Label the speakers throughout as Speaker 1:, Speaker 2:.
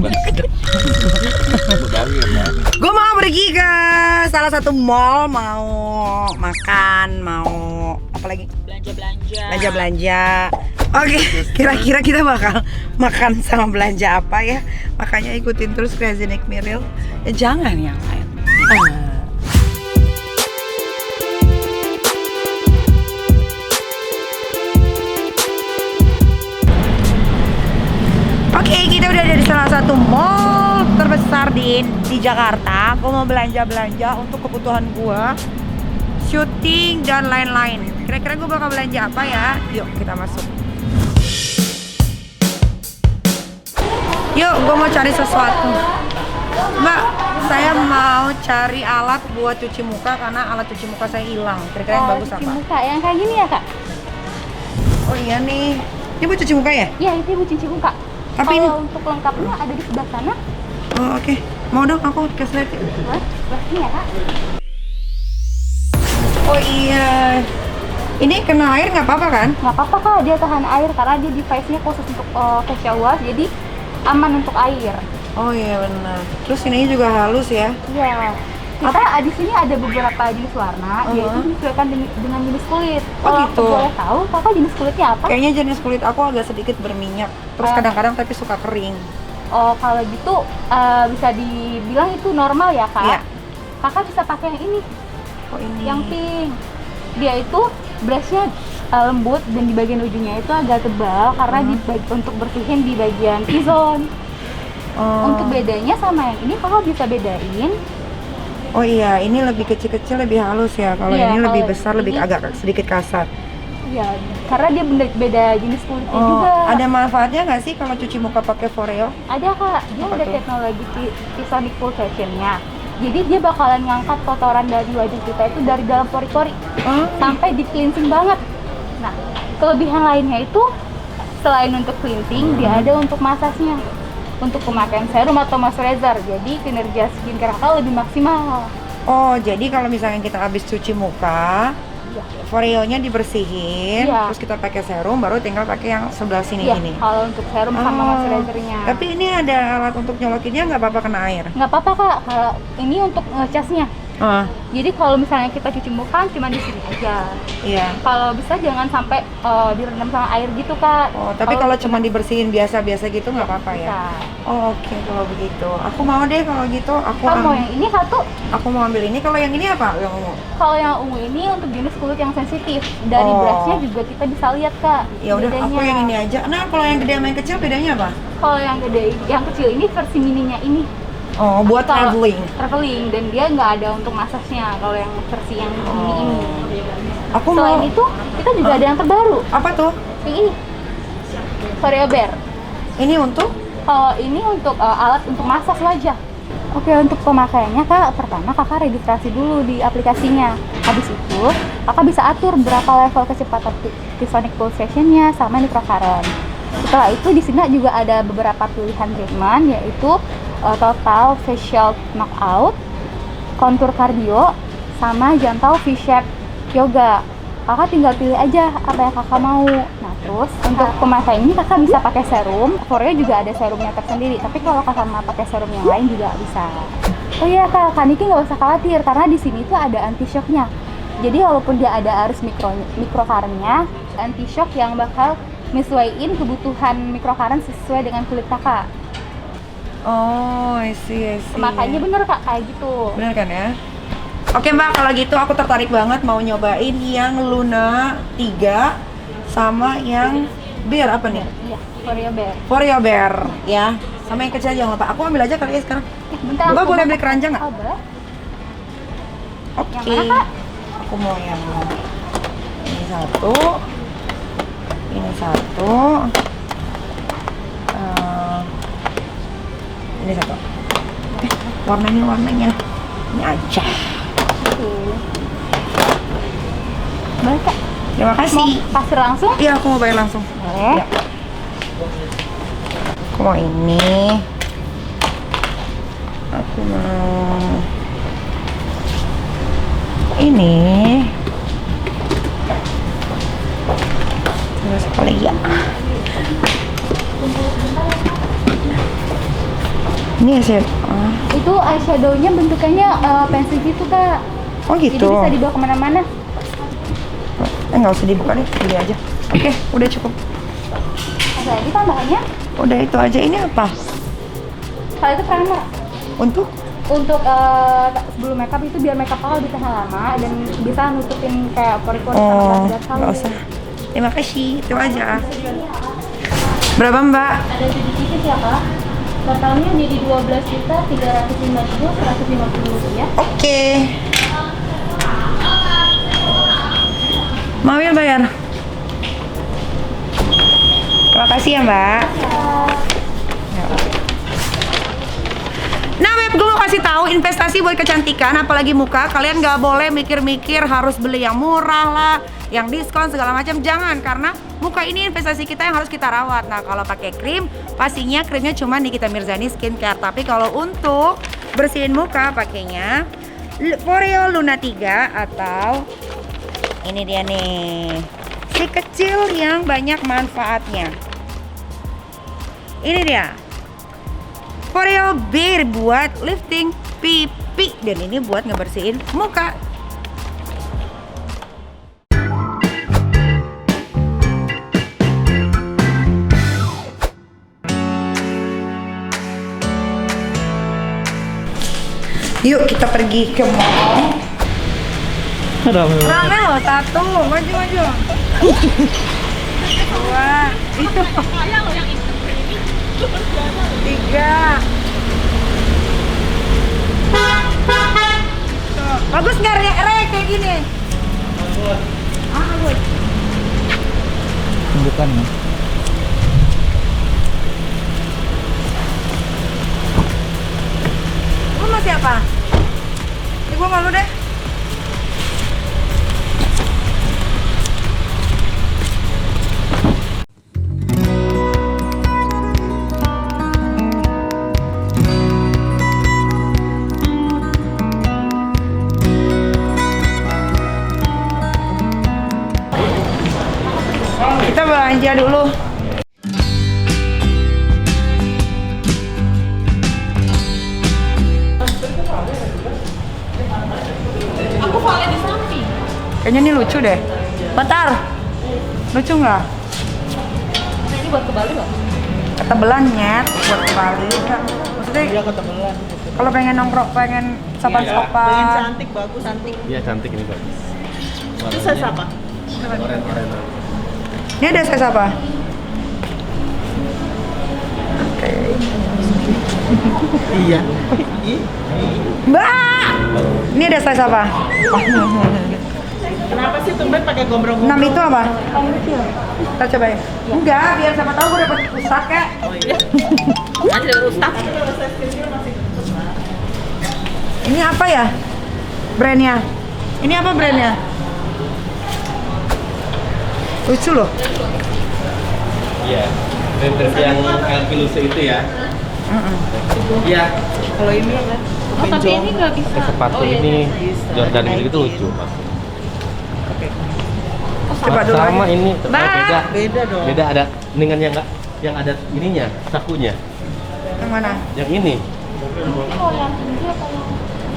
Speaker 1: Gue mau pergi ke salah satu mall, mau makan, mau apa lagi? Belanja. Oke, kira-kira kita bakal makan sama belanja apa ya? Makanya ikutin terus Crazy Nick Miril. Ya jangan yang lain. Oke, kita udah ada di salah satu mall terbesar di Jakarta. Gue mau belanja untuk kebutuhan gue, syuting dan lain-lain. Kira-kira gue bakal belanja apa ya? Yuk kita masuk. Yuk, gue mau cari sesuatu. Mbak, saya mau cari alat buat cuci muka karena alat cuci muka saya hilang. Kira-kira yang bagus
Speaker 2: cuci
Speaker 1: apa?
Speaker 2: muka yang kayak gini ya kak?
Speaker 1: Oh iya nih, ini buat cuci muka ya?
Speaker 2: Iya, itu ibu cuci muka.
Speaker 1: Tapi
Speaker 2: kalau untuk lengkapnya ada di sebelah sana.
Speaker 1: Oh oke. Mau dong aku kasih lihat.
Speaker 2: Sebelah sini ya kak.
Speaker 1: Oh iya. Ini kena air nggak apa-apa kan?
Speaker 2: Nggak apa-apa kak, dia tahan air karena dia device-nya khusus untuk facial wash, jadi aman untuk air.
Speaker 1: Oh iya benar. Terus ini juga halus ya?
Speaker 2: Iya. Kita di sini ada beberapa jenis warna, yaitu disesuaikan dengan jenis kulit.
Speaker 1: Oh
Speaker 2: Kalau
Speaker 1: gitu.
Speaker 2: aku boleh tahu, kakak jenis kulitnya apa?
Speaker 1: Kayaknya jenis kulit aku agak sedikit berminyak. Terus kadang-kadang tapi suka kering.
Speaker 2: Oh, kalau gitu bisa dibilang itu normal ya kak?
Speaker 1: Iya.
Speaker 2: Kakak bisa pakai yang ini,
Speaker 1: Oh ini.
Speaker 2: yang pink. Dia itu brushnya lembut dan di bagian ujungnya itu agak tebal karena untuk bersihin di bagian T-zone.
Speaker 1: Oh.
Speaker 2: Untuk bedanya sama yang ini, kakak bisa bedain.
Speaker 1: Oh iya, ini lebih kecil-kecil, lebih halus ya. Kalau
Speaker 2: Iya,
Speaker 1: ini lebih
Speaker 2: kalau
Speaker 1: besar, lebih
Speaker 2: ini-
Speaker 1: agak sedikit kasar.
Speaker 2: Ya, karena dia beda jenis kulitnya
Speaker 1: Oh,
Speaker 2: juga.
Speaker 1: ada manfaatnya nggak sih kalau cuci muka pakai Foreo?
Speaker 2: Ada kak, dia
Speaker 1: Apa
Speaker 2: ada
Speaker 1: tuh?
Speaker 2: teknologi T-sonic pulsation-nya. Jadi dia bakalan ngangkat kotoran dari wajah kita itu dari dalam pori-pori
Speaker 1: Oh.
Speaker 2: sampai di cleansing banget. Nah, kelebihan lainnya itu selain untuk cleansing, dia ada untuk masasnya, untuk pemakaian serum atau moisturizer. Jadi kinerja skincare kakak lebih maksimal.
Speaker 1: Oh, jadi kalau misalnya kita habis cuci muka,
Speaker 2: Iya.
Speaker 1: Foreo-nya dibersihin,
Speaker 2: Iya.
Speaker 1: terus kita pakai serum, baru tinggal pakai yang sebelah sini
Speaker 2: Iya,
Speaker 1: ini.
Speaker 2: kalau untuk serum sama
Speaker 1: Oh,
Speaker 2: moisturizernya.
Speaker 1: Tapi ini ada alat untuk nyolokinnya, nggak apa-apa kena air?
Speaker 2: Nggak apa-apa kak, kalau ini untuk ngecasnya.
Speaker 1: Ah,
Speaker 2: Jadi kalau misalnya kita cuci muka cuma di sini aja.
Speaker 1: iya.
Speaker 2: Kalau bisa jangan sampai direndam sama air gitu kak.
Speaker 1: Oh, tapi kalau cuma dibersihin biasa-biasa gitu nggak apa-apa ya?
Speaker 2: bisa.
Speaker 1: Oh, oke kalau begitu. Aku mau deh kalau gitu.
Speaker 2: Kamu mau yang ini satu.
Speaker 1: Aku mau ambil ini. Kalau yang ini apa? Yang ungu.
Speaker 2: Kalau yang ungu ini untuk jenis kulit yang sensitif. Dari
Speaker 1: Oh.
Speaker 2: brushnya juga kita bisa lihat kak.
Speaker 1: Ya udah, aku
Speaker 2: bedanya.
Speaker 1: yang ini aja. Nah, kalau yang gede sama yang kecil bedanya apa?
Speaker 2: Kalau yang gede, yang kecil ini versi mininya ini.
Speaker 1: Oh, buat
Speaker 2: Kalau-
Speaker 1: traveling.
Speaker 2: Traveling dan dia nggak ada untuk masasnya. Kalau yang versi yang mini ini.
Speaker 1: Aku
Speaker 2: Selain
Speaker 1: mau.
Speaker 2: itu, kita juga ada yang terbaru.
Speaker 1: Apa tuh?
Speaker 2: Yang ini. Foreo Bear.
Speaker 1: Ini untuk?
Speaker 2: Kalau ini untuk alat untuk massage wajah. Oke, untuk pemakaiannya kak, pertama kakak registrasi dulu di aplikasinya. Habis itu, kakak bisa atur berapa level kecepatan T-sonic pulsation-nya sama microcurrent. Setelah itu di sini juga ada beberapa pilihan treatment, yaitu total facial knockout, kontur cardio, sama gentle V-shape yoga. Kakak tinggal pilih aja apa yang kakak mau. Nah, terus untuk pemakaian ini kakak bisa pakai serum. Foreo juga ada serumnya tersendiri, tapi kalau kakak mau pakai serum yang lain juga bisa. Oh iya kak, Niki nggak usah khawatir karena di sini tuh ada anti shocknya. Jadi walaupun dia ada arus microcurrent-nya, anti shock yang bakal nyesuaiin kebutuhan microcurrent sesuai dengan kulit kakak.
Speaker 1: Oh, I see.
Speaker 2: Makanya bener kak kayak gitu.
Speaker 1: Bener kan ya? Oke mbak, kalau gitu aku tertarik banget mau nyobain yang Luna 3 sama yang Bear apa nih?
Speaker 2: Iya, Foreo Bear.
Speaker 1: Foreo Bear ya. Sama yang kecil jangan lupa. Aku ambil aja kali ya sekarang.
Speaker 2: Bentar,
Speaker 1: Mbak
Speaker 2: aku
Speaker 1: boleh
Speaker 2: mau-
Speaker 1: beli keranjang nggak?
Speaker 2: Oh, boleh.
Speaker 1: Oke.
Speaker 2: Yang mana, Kak?
Speaker 1: Aku mau yang ini satu. Ini satu. Ini satu. Warnanya ini aja.
Speaker 2: Oke. Boleh kak?
Speaker 1: Terima
Speaker 2: Mau
Speaker 1: kasih.
Speaker 2: pasir langsung?
Speaker 1: Iya, aku mau bayar langsung.
Speaker 2: Boleh.
Speaker 1: Ya. Aku mau ini. Aku mau ini. Terus apa lagi ya? Ini ya sih.
Speaker 2: Itu eyeshadownya bentukannya pensil gitu kak.
Speaker 1: Oh gitu.
Speaker 2: Jadi bisa dibawa kemana-mana.
Speaker 1: Nggak usah dibuka deh, beli aja. Oke, udah cukup.
Speaker 2: Ada lagi tambahannya?
Speaker 1: Udah itu aja. Ini apa?
Speaker 2: Kalau itu primer.
Speaker 1: Untuk?
Speaker 2: Untuk sebelum makeup itu biar makeup awal bisa lama dan bisa nutupin kayak pori-pori sama berat
Speaker 1: nggak usah. Terima kasih, itu aja. Berapa mbak?
Speaker 2: Ada 7 pieces ya kak. Totalnya jadi 12.305.150 rupiah.
Speaker 1: Oke. Mau ya bayar? Terima kasih ya mbak. Nah Beb, gue mau kasih tahu investasi buat kecantikan, apalagi muka. Kalian nggak boleh mikir-mikir harus beli yang murah lah, yang diskon segala macam. Jangan, karena muka ini investasi kita yang harus kita rawat. Nah kalau pakai krim, pastinya krimnya cuma Nikita Mirzani Skincare. Tapi kalau untuk bersihin muka, pakainya L'Oreal Luna 3 atau ini dia nih, si kecil yang banyak manfaatnya. Ini dia L'Oreal Bear buat lifting pipi, dan ini buat ngebersihin muka. Yuk kita pergi ke mall. Rame loh, 1, maju. 2, itu 3. Bagus nggak Re kayak gini? Bagus.
Speaker 3: Bukan ya?
Speaker 1: Lu mau siapa? Ini gua malu deh. Kita belanja dulu.
Speaker 2: Aku follow di samping.
Speaker 1: Kayaknya ini lucu deh. Bentar. Lucu nggak?
Speaker 2: Nah ini buat ke Bali nggak?
Speaker 1: Ketebelan nyet buat ke Bali. Maksudnya
Speaker 3: Iya ketebelan.
Speaker 1: kalau pengen nongkrong, pengen sopan-sopan.
Speaker 4: Pengen cantik, bagus cantik.
Speaker 3: Iya cantik ini bagus.
Speaker 4: Itu size apa?
Speaker 3: Oren-orenan.
Speaker 1: Ini ada size apa? Oke.
Speaker 4: Iya.
Speaker 1: Mbak! Ini ada size apa?
Speaker 4: Kenapa sih tumben pakai gombrong-gombrong?
Speaker 1: 6 itu apa? Kita coba ya. Enggak, biar siapa tahu gue dapet ustaz kek.
Speaker 4: Oh iya. Aja dapat ustaz.
Speaker 1: Ini apa ya? Brandnya? Ini apa brandnya? Lucu loh.
Speaker 3: Iya. Versi yang Alpilusa itu ya. Iya.
Speaker 4: Kalau ini kan
Speaker 2: Oh tapi ini nggak bisa.
Speaker 3: Pakai sepatu ini Jordan gitu lucu.
Speaker 1: Coba dulu
Speaker 3: Sama
Speaker 1: aja.
Speaker 3: ini
Speaker 1: Mbak.
Speaker 3: beda.
Speaker 4: beda dong.
Speaker 3: Beda ada dengan yang enggak, yang ada ininya, sakunya.
Speaker 1: Yang mana?
Speaker 3: Yang ini.
Speaker 2: Kalau yang tinggi apa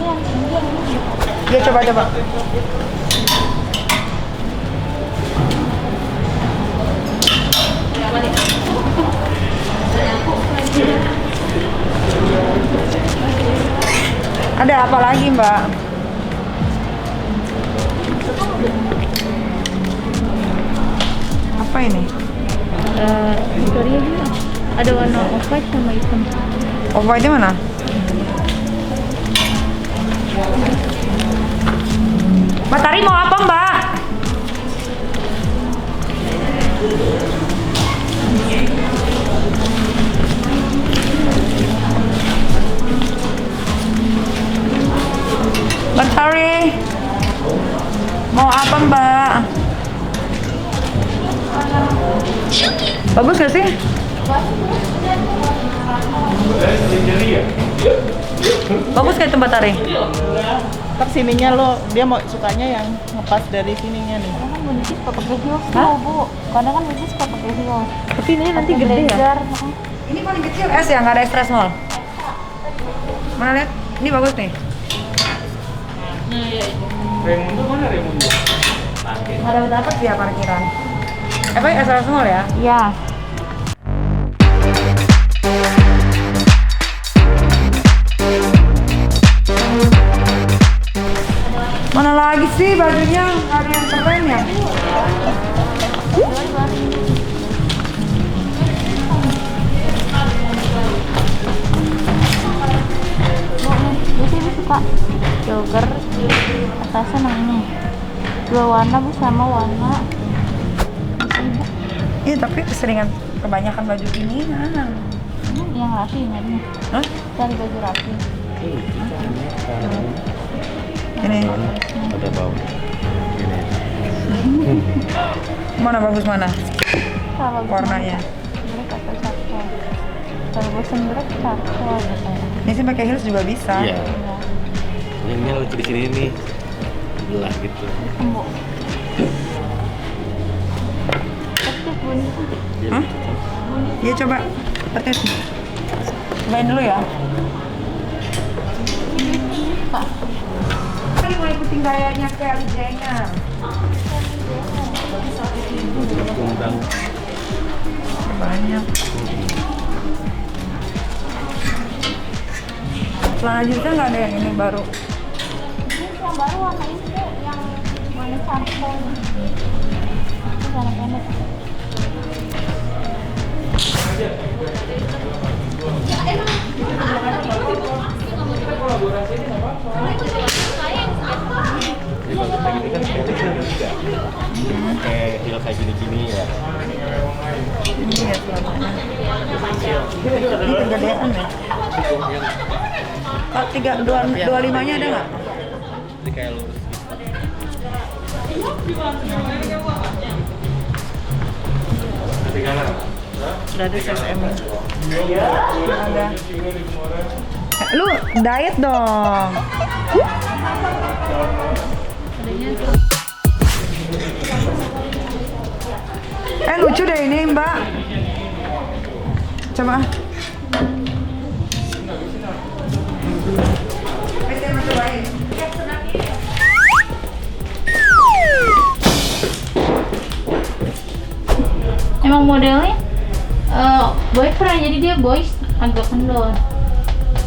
Speaker 2: yang tinggi yang ini?
Speaker 1: Ya coba. Ada apa lagi Mbak? Apa ini?
Speaker 2: Victoria juga. Ada warna off-white sama hitam.
Speaker 1: Off-white mana? Mbak Tari mau apa Mbak? Mbak Tari mau apa Mbak? Bagus gak sih? Bagus kayak tempat Tari?
Speaker 4: Ntar sininya lo, dia mau sukanya yang ngepas dari sininya nih.
Speaker 2: Karena kan Bunisi suka pakai heels tuh, Bu. Karena kan Bunisi suka pakai heels.
Speaker 1: Tapi ini nanti
Speaker 2: Pakai
Speaker 1: gede ya?
Speaker 2: blazer.
Speaker 1: Ini paling kecil S ya, nggak ada extra small? Mana lihat? Ini bagus nih.
Speaker 3: Raimundo mana Raimundo?
Speaker 1: Ada dapat dia parkiran. Apa asal semua ya?
Speaker 2: Iya.
Speaker 1: Mana lagi sih bajunya? Ada yang keren ya?
Speaker 2: Biasanya suka jogger atasnya nanya 2 warna bu sama warna
Speaker 1: Iya tapi keseringan kebanyakan baju ini.
Speaker 2: yang rapi nyarinya.
Speaker 1: Hah?
Speaker 2: Cari baju rapi.
Speaker 1: Ini
Speaker 3: Ada bau. Ini.
Speaker 1: mana bagus mana?
Speaker 2: Kalau
Speaker 1: Warnanya.
Speaker 2: brek atau cakep. Kalau bosan brek cakep katanya.
Speaker 1: Ini sih pakai heels juga bisa.
Speaker 3: Iya.
Speaker 2: Iya.
Speaker 3: Ini lucu di sini nih. Belah gitu.
Speaker 2: Tembok. Aktif bunyi.
Speaker 1: Hah? Iya coba. Petis. Cobain dulu ya.
Speaker 2: Pak.
Speaker 1: Ini mau ikutin gayanya Kylie Jenner.
Speaker 3: Undang.
Speaker 1: Banyak. Celana jeansnya nggak ada yang ini baru.
Speaker 2: Ini yang baru warna ini tuh yang warna charcoal. Itu warna pendek.
Speaker 3: Jadi kalau kayak gini kan pendeknya juga. Pakai heel kayak gini-gini ya.
Speaker 1: Ini ya celananya. Ini kegedean ya. Kalau 25-nya ada nggak?
Speaker 3: Jadi kayak lurus gitu.
Speaker 1: Udah ada size M. Ada. Lu diet dong. Lucu deh ini Mbak. Coba.
Speaker 2: Emang modelnya boyfriend jadi dia boys agak kendor.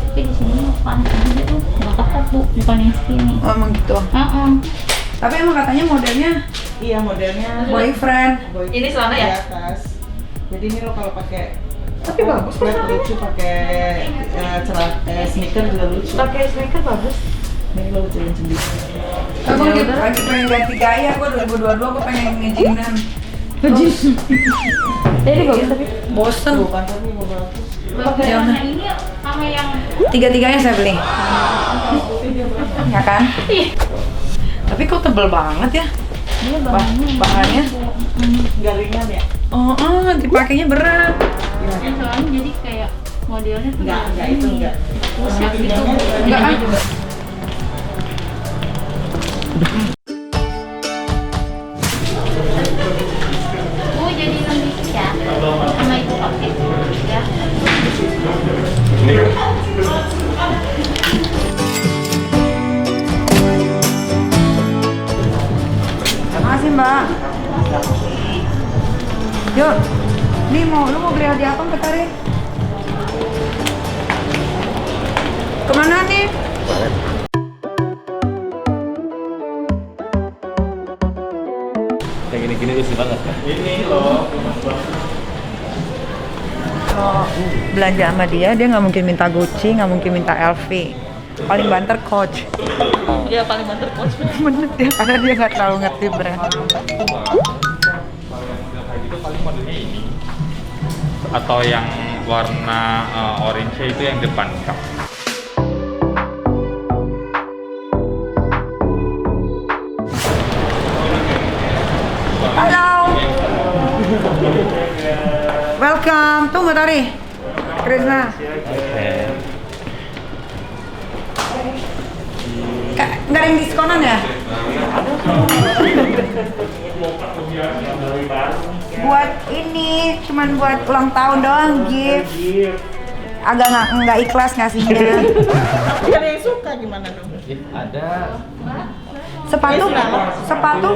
Speaker 2: Tapi di sini panjang gitu nggak ketat bu, bukan yang skinny.
Speaker 1: Oh emang gitu. Tapi emang katanya modelnya
Speaker 4: Iya modelnya.
Speaker 1: boyfriend.
Speaker 4: Ini celana ya? Di atas. Jadi ini lo kalau pakai
Speaker 1: Tapi bagus kok.
Speaker 4: flat lucu, pakai sneaker juga lucu.
Speaker 1: Pakai sneaker bagus.
Speaker 4: Ini lo lucuin sendiri.
Speaker 1: Aku lagi pengen ganti gaya, gua 2022 gua pengen ngejinan.
Speaker 2: Jadi bagus tapi
Speaker 1: Bosen.
Speaker 4: Bukan tapi bagus.
Speaker 2: warna ini sama yang
Speaker 1: Tiga-tiganya saya beli. Ya kan?
Speaker 2: ih
Speaker 1: Tapi kok tebel banget ya?
Speaker 2: dia
Speaker 1: Bahannya?
Speaker 4: Nggak ringan ya?
Speaker 1: Dipakainya berat.
Speaker 2: Ya, soalnya jadi kayak modelnya tuh
Speaker 4: Enggak itu enggak.
Speaker 2: pusat gitu.
Speaker 1: Enggak kan?
Speaker 2: Jadi lebih ya sama itu pakai ya.
Speaker 1: Makasih Mbak. Yuk, nih lu mau beli hadiah apa ke Tari? Kemana nih?
Speaker 3: Kayak gini-gini lucu banget kan? Ini loh.
Speaker 1: Kalau belanja sama dia nggak mungkin minta Gucci, nggak mungkin minta LV. Paling banter Coach.
Speaker 4: Iya paling mantep coach.
Speaker 1: Bener dia, karena dia nggak terlalu ngerti brand.
Speaker 5: Atau yang warna orange itu yang depan kap.
Speaker 1: Halo. Welcome. Tunggu Tari. Krisna. Nggak ada yang diskonan ya? Buat ini, cuman buat ulang tahun doang, gift. agak nggak ikhlas ngasihnya.
Speaker 4: Tapi ada yang suka gimana dong?
Speaker 3: Ada.
Speaker 1: Sepatu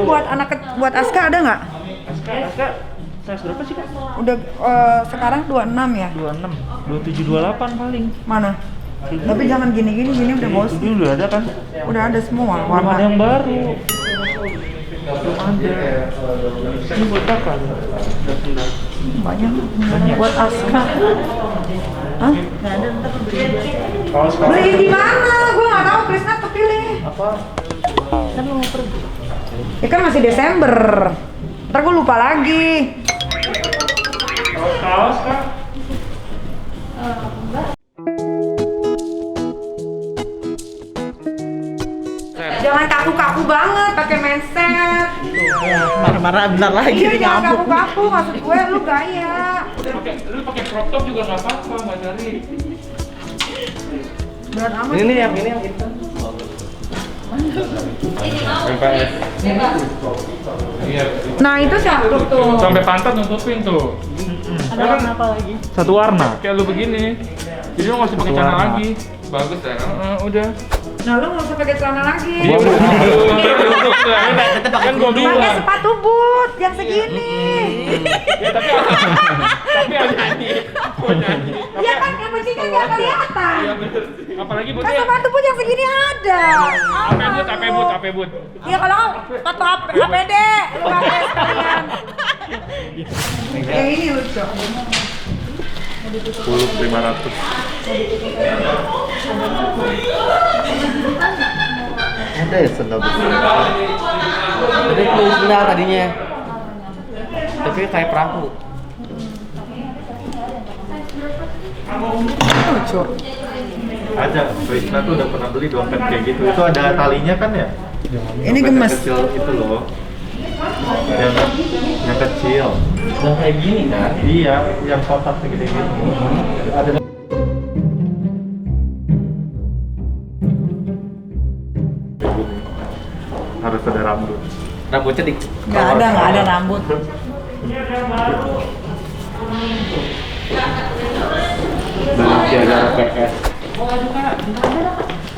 Speaker 1: buat Aska ada nggak?
Speaker 3: Aska, size berapa sih Kak?
Speaker 1: Udah sekarang 26 ya?
Speaker 3: 26, 27, 28 paling.
Speaker 1: Mana? Tapi jangan gini udah bos.
Speaker 3: Ini udah ada kan?
Speaker 1: Udah ada semua
Speaker 3: Belum
Speaker 1: warna.
Speaker 3: ada yang baru. Belum ada. Ini buat apa?
Speaker 1: Banyak buat Aska. Hah? Beli di mana? Gue nggak tahu. Krisna kepilih.
Speaker 3: Apa?
Speaker 4: Kan lu mau pergi.
Speaker 1: Ya kan masih Desember. Ntar gue lupa lagi.
Speaker 3: Kaos Kak?
Speaker 1: Jangan kaku-kaku banget pakai mindset.
Speaker 4: Marah-marah bentar lagi
Speaker 1: Iya,
Speaker 4: dia
Speaker 1: jangan
Speaker 4: ngamuk.
Speaker 1: kaku-kaku. Maksud gue lu gaya.
Speaker 5: Lu pakai crop top juga nggak apa-apa, Mbak Dari.
Speaker 1: Berat amat.
Speaker 3: Ini yang hitam.
Speaker 5: Iya.
Speaker 1: Nah itu satu tuh.
Speaker 5: Sampai pantat nutupin tuh.
Speaker 4: Ada warna apa lagi?
Speaker 5: Satu warna. Kayak lu begini. Jadi lu nggak usah pakai celana lagi. Bagus ya. Udah.
Speaker 1: Nah lu nggak usah pakai celana lagi.
Speaker 5: Iya, kan gua
Speaker 1: Pakai
Speaker 5: bilang.
Speaker 1: sepatu boot yang segini.
Speaker 5: Ya, tapi ada nyanyi. Gua nyanyi.
Speaker 1: Iya kan yang penting kan nggak kelihatan.
Speaker 5: Iya bener. Apalagi
Speaker 1: Kan
Speaker 5: buatnya
Speaker 1: sepatu boot yang segini ada.
Speaker 5: AP boot.
Speaker 1: Iya kalau sepatu APD lu pakai sekalian. Ini lucu.
Speaker 5: 10.500.
Speaker 3: Ada ya sendal besar. Ada itu sendal tadinya. Tapi kayak perahu.
Speaker 1: Lucu.
Speaker 3: Ada, Krisna tuh udah pernah beli dompet kayak gitu. Itu ada talinya kan ya?
Speaker 1: Ini
Speaker 3: Dompet
Speaker 1: gemes.
Speaker 3: yang kecil itu loh. Yang kecil. Yang kayak gini kan? Iya, yang kotak segede gini. Ada harus ada rambut. Rambutnya di
Speaker 1: Nggak ada rambut.
Speaker 3: Beli ada PS.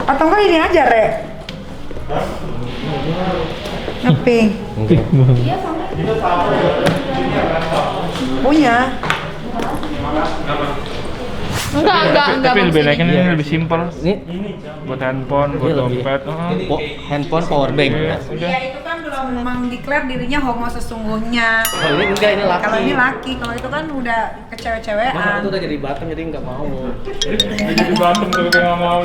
Speaker 1: Atau enggak ini aja, Re? Ngeping. Punya.
Speaker 2: Enggak.
Speaker 5: Tapi lebih
Speaker 2: Bang,
Speaker 5: naikin
Speaker 2: sini.
Speaker 5: ini lebih simpel.
Speaker 3: Ini
Speaker 5: Buat handphone, buat
Speaker 3: Iya, lebih.
Speaker 5: dompet.
Speaker 3: handphone power bank.
Speaker 5: Iya, udah.
Speaker 1: Ya itu kan belum mengdeklar dirinya homo sesungguhnya.
Speaker 3: Kalau ini enggak, ini laki.
Speaker 1: Kalau ini laki, kalau itu kan udah kecewe-cewean.
Speaker 3: Masa itu udah jadi Batam jadi nggak mau.
Speaker 5: Jadi Batam tuh kayak nggak mau.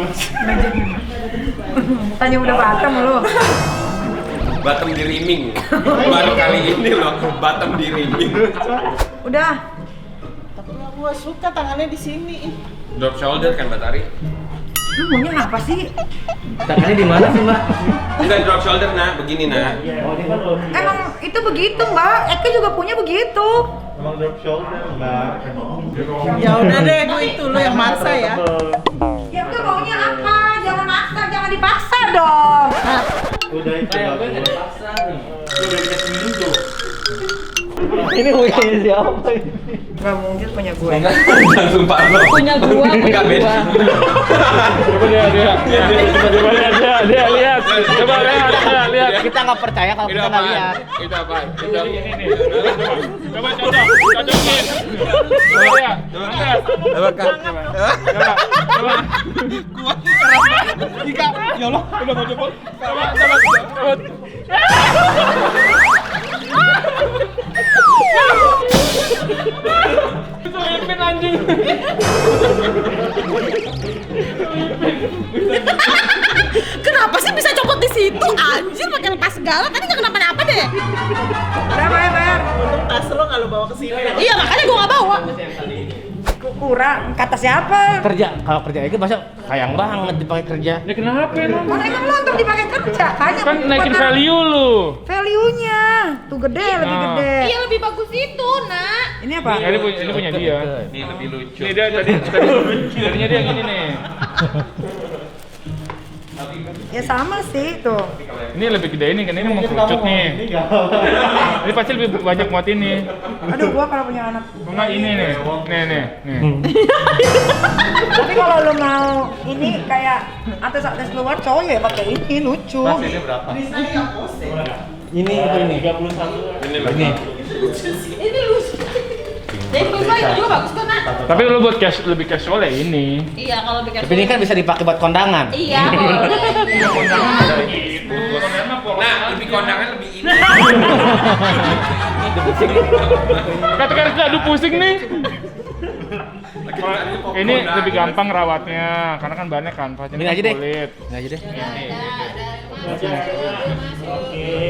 Speaker 1: Tanya udah Batam lu.
Speaker 6: Batam di Riming. Baru kali ini loh, Batam di Riming.
Speaker 1: Udah.
Speaker 4: Tapi aku gak suka tangannya di sini.
Speaker 6: Drop shoulder kan Mbak Tari?
Speaker 1: Lu maunya apa sih?
Speaker 3: Tangannya di mana sih, Mbak?
Speaker 6: Enggak drop shoulder nah, begini nah.
Speaker 1: Emang itu begitu, Mbak. Eka juga punya begitu.
Speaker 3: Emang drop shoulder, Mbak.
Speaker 4: Ya udah deh, gue itu lo yang maksa ya.
Speaker 1: Ya udah maunya apa? Jangan maksa, jangan dipaksa dong.
Speaker 3: Udah itu bagus.
Speaker 5: Udah dikasih minum tuh.
Speaker 3: Ini punya siapa ini?
Speaker 1: Gak mungkin punya gue.
Speaker 6: Sumpah lo.
Speaker 2: Punya gua,
Speaker 6: Enggak beda.
Speaker 5: Coba dia lihat. Coba lihat.
Speaker 3: Kita nggak percaya kalau kita nggak lihat.
Speaker 6: Itu apa? Itu
Speaker 5: Ini nih. Coba cocokin. Coba ya.
Speaker 6: apa kan?
Speaker 5: Coba.
Speaker 6: Jika ya Allah,
Speaker 5: Udah mau jemput. Coba. Selipin anjing.
Speaker 7: Kenapa sih bisa copot di situ? Anjir pakai lepas segala, tadi nggak kenapa-napa deh.
Speaker 1: Udah bayar.
Speaker 4: Untung tas lo nggak lo bawa ke sini.
Speaker 7: Iya makanya gua nggak bawa.
Speaker 1: Kurang. Kata siapa?
Speaker 3: Kerja, kalau kerja itu masa sayang banget dipakai kerja.
Speaker 5: Ya kenapa emang?
Speaker 1: Kan emang lo untuk dipakai kerja, kayaknya
Speaker 5: Kan naikin value lu.
Speaker 1: value-nya. Tuh gede, lebih
Speaker 5: Nah.
Speaker 1: gede.
Speaker 7: Iya lebih bagus itu, Nak.
Speaker 1: Ini apa?
Speaker 5: Ini punya dia.
Speaker 6: Ini lebih lucu.
Speaker 5: Ini dia tadinya dia gini nih.
Speaker 1: Ya sama sih tuh.
Speaker 5: Ini lebih gede ini kan ini mau kerucut nih. Ini pasti lebih banyak muat ini.
Speaker 1: Aduh, gua kalau punya anak.
Speaker 5: Enggak ini nih. Nih.
Speaker 1: Tapi kalau lo mau ini kayak artis-artis luar cowok ya pakai ini lucu.
Speaker 3: Mas ini berapa? Ini apa ini? 31. Ini.
Speaker 7: Ini lucu. Jadi menurut gue juga bagus kok, Nak.
Speaker 5: Tapi lu buat lebih casual ya ini.
Speaker 7: Iya, kalau bikin.
Speaker 3: Tapi ini kan bisa dipakai buat kondangan.
Speaker 7: Iya, boleh.
Speaker 6: Nah, lebih kondangan lebih ini.
Speaker 5: Kata-kata aduh pusing nih. Ini lebih gampang rawatnya karena kan banyak kan.
Speaker 3: Ini aja deh.
Speaker 5: Kulit.
Speaker 3: Ini aja deh.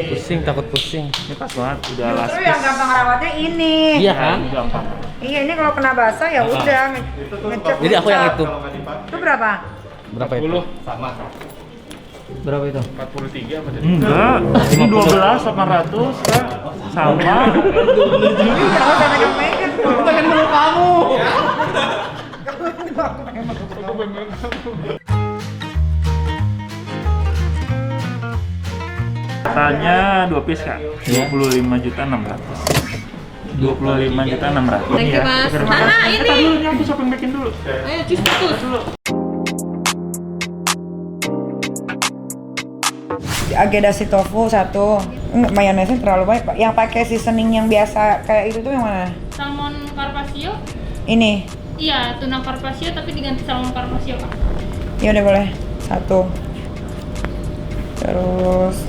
Speaker 3: Pusing, takut pusing.
Speaker 5: Ini pas banget udah last
Speaker 1: Justru yang gampang rawatnya ini.
Speaker 3: Iya kan?
Speaker 5: gampang.
Speaker 1: Iya ini kalau kena basah ya udah ngecek.
Speaker 3: Jadi aku yang itu.
Speaker 1: Itu berapa?
Speaker 3: Berapa itu?
Speaker 5: 40.
Speaker 3: Sama. Berapa itu?
Speaker 5: 43 apa tadi?
Speaker 8: Enggak, ini 12.800 Kak. Sama.
Speaker 1: Jangan sampai kemegang.
Speaker 3: Pengen dulu kamu.
Speaker 8: Katanya 2 piece Kak. 25.600. 25.600.
Speaker 7: Thank you, Mas. Mana ini?
Speaker 8: Ini aku shopping backin dulu.
Speaker 7: Ayo, cus dulu.
Speaker 1: Agedashi tofu 1. Mayonesnya terlalu banyak, Pak. Yang pakai seasoning yang biasa kayak itu tuh yang mana?
Speaker 9: Salmon carpaccio?
Speaker 1: Ini.
Speaker 9: Iya, tuna carpaccio tapi diganti salmon carpaccio, Kak.
Speaker 1: Ya udah boleh. 1. Terus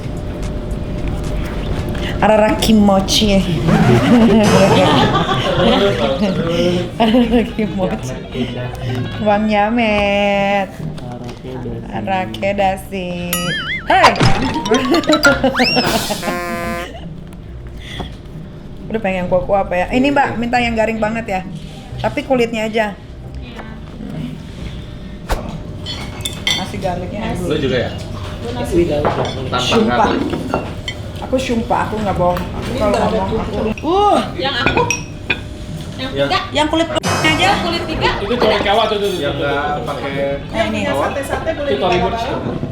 Speaker 1: araraki mochi. Araraki mochi. Bang Yamet. Araraki dashi. Hai. Udah pengen kuah-kuah apa ya? Ini Mbak, minta yang garing banget ya. Tapi kulitnya aja. Nasi garlicnya dulu.
Speaker 3: Lu juga ya?
Speaker 1: Sumpah. Aku sumpah, aku nggak bohong. Aku kalau ngomong aku.
Speaker 7: Yang aku? Yang tiga?
Speaker 1: Yang kulit aja.
Speaker 7: Kulit tiga?
Speaker 5: Itu torikawa tuh.
Speaker 3: Yang enggak pakai
Speaker 1: Ini.
Speaker 4: Sate-sate boleh
Speaker 5: Itu Tollywood.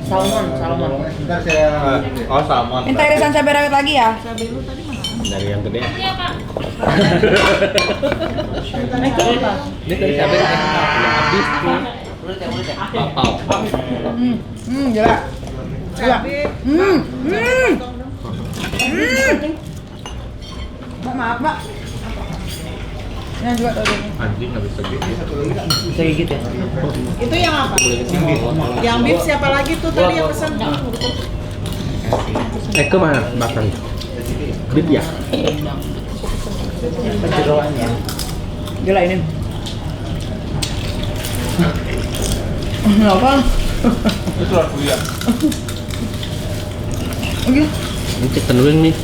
Speaker 8: Salmon.
Speaker 3: Bentar saya salmon.
Speaker 1: Minta irisan cabai rawit lagi ya.
Speaker 3: Dari yang gede.
Speaker 9: Iya, Kak.
Speaker 3: Ini dari cabai habis nih. Papau.
Speaker 1: Gila. Gila. Mbak, maaf, Mbak. Ini juga tuh.
Speaker 3: Anjing enggak bisa gitu.
Speaker 8: Bisa gigit ya?
Speaker 4: Itu yang apa? Yang beef siapa lagi tuh tadi yang pesan?
Speaker 3: Kemana makan? Beef ya?
Speaker 8: Jeroannya.
Speaker 1: Gila ini. Apa?
Speaker 5: Itu aku ya.
Speaker 1: Oke.
Speaker 3: Ini chicken wing nih.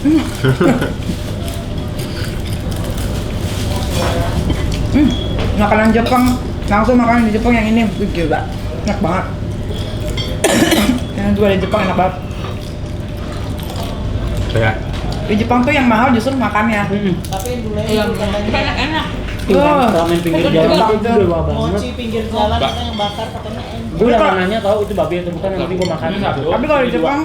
Speaker 1: Makanan Jepang, langsung makanan di Jepang yang ini, gila, enak banget. Yang juga di Jepang enak banget.
Speaker 3: Kayak
Speaker 1: Di Jepang tuh yang mahal justru makannya.
Speaker 4: Tapi dulu yang katanya
Speaker 7: Enak.
Speaker 8: Ramen pinggir jalan itu udah wah banget.
Speaker 4: mochi pinggir jalan kita yang bakar katanya enak.
Speaker 8: Gue udah nanya tahu itu babi atau bukan, nanti gue makan.
Speaker 1: Tapi kalau di Jepang,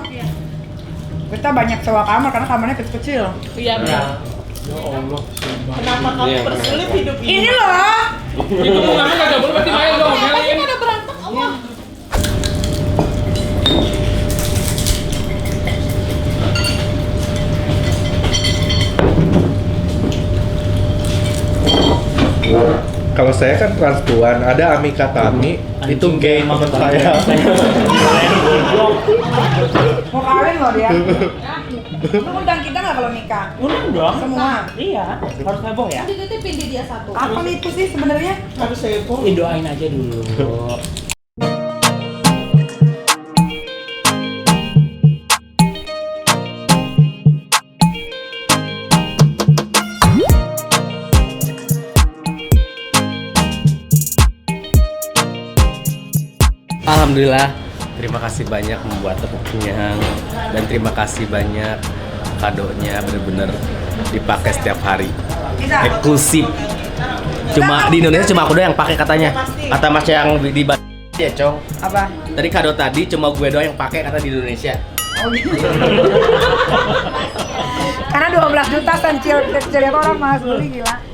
Speaker 1: kita banyak sewa kamar karena kamarnya kecil-kecil.
Speaker 7: Iya, benar.
Speaker 8: Ya Allah.
Speaker 4: Kenapa kamu bersulit hidup ini?
Speaker 1: Ini loh.
Speaker 5: Itu makanan enggak boleh berarti main dong.
Speaker 7: Kenapa sih pada berantem? Allah.
Speaker 10: Kalau saya kan transpuan, ada Amika Tami, itu gay teman saya.
Speaker 1: Mau kawin loh dia. Lu undang kita nggak kalau nikah?
Speaker 8: Undang dong.
Speaker 1: Semua.
Speaker 8: Iya, harus heboh ya.
Speaker 7: Dititipin di dia satu.
Speaker 1: Apa itu sih sebenarnya?
Speaker 4: Harus heboh.
Speaker 8: Doain aja dulu.
Speaker 3: alhamdulillah, terima kasih banyak membuat tepung kenyang dan terima kasih banyak kadonya, bener-bener dipakai setiap hari. Eksklusif. Cuma di Indonesia cuma aku doang yang pakai katanya. Kata Mas yang di ya, Cong.
Speaker 1: Apa?
Speaker 3: Tadi kado tadi cuma gue doang yang pakai kata di Indonesia.
Speaker 1: Oh, gitu. Karena 12 juta sencil orang mas beli gila.